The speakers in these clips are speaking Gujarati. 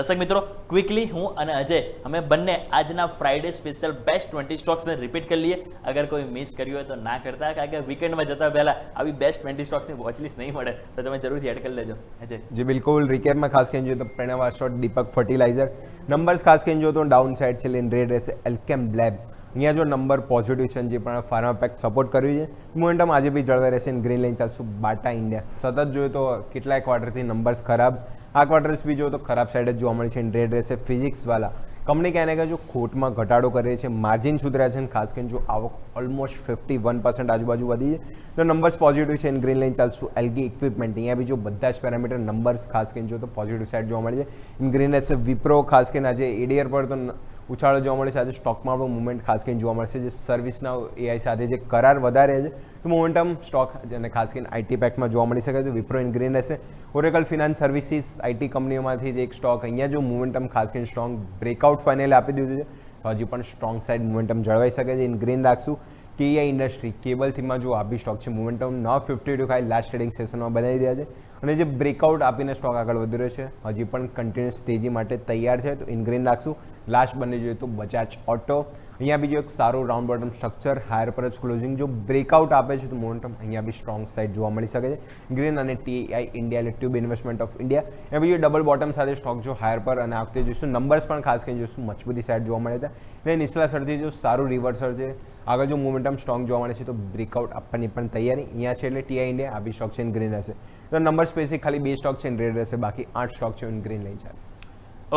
દર્શક મિત્રો, ક્વિકલી હું અને અજય અમે બંને આજના ફ્રાઈડે સ્પેશિયલ બેસ્ટ 20 સ્ટોક્સને રિપીટ કરી લઈએ. અગર કોઈ મિસ કર્યું હોય તો ના કરતા, કારણ કે વીકેન્ડમાં જતા પહેલા આવી બેસ્ટ 20 સ્ટોક્સની વોચલિસ્ટ નહીં મળે તો તમે જરૂરથી એડ કરી લેજો. અજય જી બિલકુલ. રિકેપમાં ખાસ કરીને જોઈએ તો પ્રણવ આસ્ટ્રોટ, દીપક ફર્ટિલાઇઝર. નંબર્સ ખાસ કરીને જો તો ડાઉન સાઇડ છે, લેન રેડ રહેશે એલ્કેમ લેબ. અહીંયા જો નંબર પોઝિટિવ છે, જે પણ ફાર્માપેક સપોર્ટ કર્યું છે, મોમેન્ટમ આજે બી જળવાઈ રહેશે. ગ્રીન લાઇન ચાલશું. બાટા ઇન્ડિયા સતત જોઈએ તો કેટલાય ક્વાર્ટરથી નંબર્સ ખરાબ, આ ક્વાર્ટર્સ બી જો તો ખરાબ સાઈડ જ જોવા મળે છે. રેડ રહેશે ફિઝિક્સવાલા કંપની ક્યાંને ક્યાં જો ખોટમાં ઘટાડો કરે છે, માર્જિન સુધર્યા છે, અને ખાસ કરીને જો આવક ઓલમોસ્ટ 51% આજુબાજુ વધી છે, તો નંબર્સ પોઝિટિવ છે. ગ્રીન લાઇન ચાલશું. એલગી ઇક્વિપમેન્ટ, અહીંયા બી જો બધા જ પેરામીટર નંબર્સ ખાસ કરીને જો તો પોઝિટિવ સાઈડ જોવા મળે છે. ગ્રીન રહેશે વિપ્રો, ખાસ કરીને આજે એડીઆર પર તો ઉછાળો જોવા મળે છે. આજે સ્ટોકમાં પણ મુવમેન્ટ ખાસ કરીને જોવા મળશે. જે સર્વિસના એઆઈ સાથે જે કરાર વધારે છે, તો મોમેન્ટમ સ્ટોક અને ખાસ કરીને આઈટી પેકમાં જોવા મળી શકે છે. વિપ્રો ઇન ગ્રીન રહેશે. ઓરેકલ ફિનાન્સ સર્વિસીસ આઈટી કંપનીઓમાંથી એક સ્ટોક, અહીંયા જો મોમેન્ટમ ખાસ કરીને સ્ટ્રોંગ બ્રેકઆઉટ ફાઇનલ આપી દીધું છે, તો હજી પણ સ્ટ્રોંગ સાઇડ મોમેન્ટમ જળવાઈ શકે છે. ઇન ગ્રીન રાખશું. કેઆઈ ઇન્ડસ્ટ્રી કેબલ થીમાં જો આપી સ્ટોક છે, મોમેન્ટમ 952 ખાઈ લાસ્ટ ટ્રેડિંગ સેશનમાં બનાવી રહ્યા છે, અને જે બ્રેકઆઉટ આપીને સ્ટોક આગળ વધી રહ્યો છે, હજી પણ કન્ટિન્યુઅસ તેજી માટે તૈયાર છે, તો ઇન ગ્રીન રાખશું. લાસ્ટ બંને જોઈએ તો બજાજ ઓટો, અહીંયા બીજો એક સારું રાઉન્ડ બોટમ સ્ટ્રક્ચર, હાયર પર જ ક્લોઝિંગ, જો બ્રેકઆઉટ આપે છે તો મોમેન્ટમ અહીંયા બી સ્ટ્રોંગ સાઇડ જોવા મળી શકે છે. ગ્રીન અને ટીઆઈ ઇન્ડિયા એટલે ટ્યુબ ઇન્વેસ્ટમેન્ટ ઓફ ઇન્ડિયા, અહીંયા બીજો ડબલ બોટમ સાથે સ્ટોક જો હાયર પર, અને આ વખતે જોઈશું નંબર્સ પણ ખાસ કરીને જોઈશું મજબૂતી સાઇડ જોવા મળે છે. એટલે નીચલા સરથી જો સારું રિવર્સર છે, આગળ જો મોમેન્ટમ સ્ટ્રોંગ જોવા મળે છે, તો બ્રેકઆઉટ આપવાની પણ તૈયારી અહીંયા છે. એટલે ટીઆઈ ઇન્ડિયા આ બી સ્ટોક છે, ઇન ગ્રીન રહેશે. તો નંબર સ્પેસિફિક ખાલી 2 સ્ટોક છે, ઇન રેડ રહેશે, બાકી 8 સ્ટોક છે, ઇન ગ્રીન લઈ ચાલે.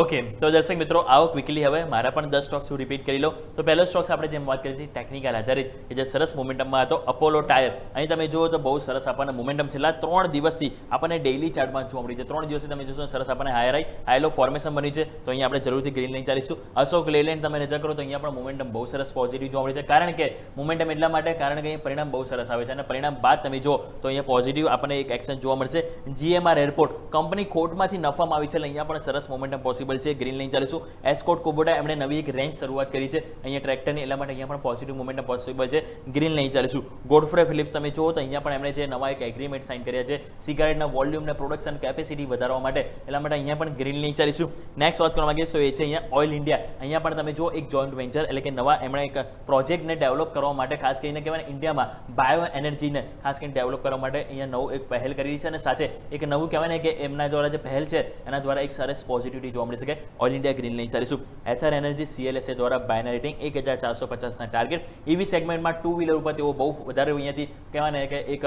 ઓકે, તો દર્શક મિત્રો, આવો ક્વિકલી હવે મારા પણ 10 સ્ટોક્સ હું રિપીટ કરી લો. તો પહેલો સ્ટોક્સ આપણે જેમ વાત કરી હતી ટેકનિકલ આધારિત, કે જે સરસ મોમેન્ટમમાં હતો, અપોલો ટાયર. અહીં તમે જુઓ તો બહુ સરસ આપણને મોમેન્ટમ છેલ્લા 3 દિવસથી આપણને ડેઇલી ચાર્ટમાં જોવા મળી છે. 3 દિવસથી તમે જોશો સરસ આપણને હાઈ લો ફોર્મેશન બની છે, તો અહીંયા આપણે જરૂરથી ગ્રીન લઈને ચાલીશું. અશોક લેલેન્ડ તમે નજર કરો તો અહીંયા પણ મોમેન્ટમ બહુ સરસ પોઝિટિવ જોવા મળે છે. કારણ કે મોમેન્ટમ એટલા માટે, કારણ કે અહીં પરિણામ બહુ સરસ આવે છે, અને પરિણામ બાદ તમે જો તો અહીંયા પોઝિટિવ આપણને એક એક્શન જોવા મળશે. જીએમઆર એરપોર્ટ કંપની ખોટમાંથી નફામાં આવી છે, એટલે અહીંયા પણ સરસ મોમેન્ટમ પોસિબલ છે. ગ્રીન લઈને એસ્કોટ કુબોટા એમણે નવી એક રેન્જ શરૂઆત કરી છે અહીંયા ટ્રેક્ટરની, એટલા માટે અહીંયા પણ પોઝિટિવ મોમેન્ટમ પોસિબલ છે. ગ્રીન લઈને ચાલીશું. ગોડફ્રે ફિલિપ્સ તમે જુઓ તો અહીંયા પણ એમણે જે નવા એક એગ્રીમેન્ટ સાઇન કર્યા છે સિગારેટના વોલ્યુમને પ્રોડક્શન કેપેસિટી વધારવા માટે, એટલા માટે અહીંયા પણ ગ્રીન લઈને ચાલીશું. નેક્સ્ટ વાત કરવા માંગીએ તો એ છે અહીંયા ઓઇલ ઇન્ડિયા. અહીંયા પણ તમે જો એક જોઈન્ટ વેન્ચર એટલે કે નવા એમણે એક પ્રોજેક્ટને ડેવલપ કરવા માટે, ખાસ કરીને કહેવાય ઇન્ડિયામાં બાયો એનર્જીને ખાસ કરીને ડેવલપ કરવા માટે અહીંયા નવું એક પહેલ કરી છે, અને સાથે એક નવું કહેવાય ને કે એમના દ્વારા જે પહેલ છે એના દ્વારા એક સરસ પોઝિટિવિટી જોવા મળી શકે. ઓઇલ ઇન્ડિયા ગ્રીન લઈને ચાલીશું. એથર એનર્જી CLSA દ્વારા બાયના રેટિંગ 1450ના ટાર્ગેટ. EV સેગમેન્ટમાં 2 વ્હીલર ઉપર તેઓ બહુ વધારે અહીંયાથી કહેવાય ને કે એક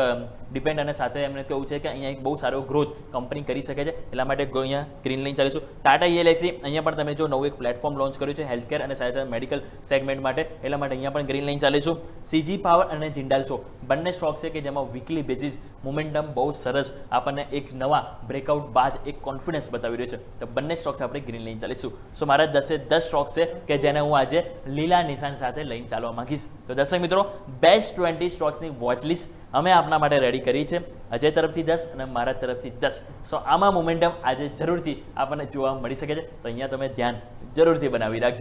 ડિપેન્ડ, અને સાથે એમને કેવું છે કે અહીંયા એક બહુ સારો ગ્રોથ કંપની કરી શકે છે, એટલા માટે અહીંયા ગ્રીન લઈને ચાલીશું. ટાટા ELXC અહીંયા પણ તમે જો નવું એક પ્લેટફોર્મ લોન્ચ કર્યું છે હેલ્થકેર અને સાથે મેડિકલ સેગમેન્ટ માટે, એટલા માટે અહીંયા પણ ગ્રીન લઈને ચાલીશું. CG પાવર અને જિંદાલ શો બંને સ્ટોક છે કે જેમાં વીકલી બેઝિસ મોમેન્ટમ બહુ સરસ આપણને એક નવા બ્રેકઆઉટ બાદ એક કોન્ફિડન્સ બતાવી રહ્યો છે, તો બંને સ્ટોક્સ આપણે ગ્રીન લઈને ચાલીશું. સો મારા 10 સ્ટોક્સ છે કે જેને હું આજે લીલા નિશાન સાથે લઈને ચાલવા માંગીશ. તો દર્શક મિત્રો, બેસ્ટ 20 સ્ટોક્સની વોચ લિસ્ટ અમે આપના માટે રેડી કરી છે. અજય તરફથી 10 અને મારા તરફથી 10. સો આમાં મોમેન્ટમ આજે જરૂરથી આપણને જોવા મળી શકે છે, તો અહીંયા તમે ધ્યાન જરૂરથી બનાવી રાખજો.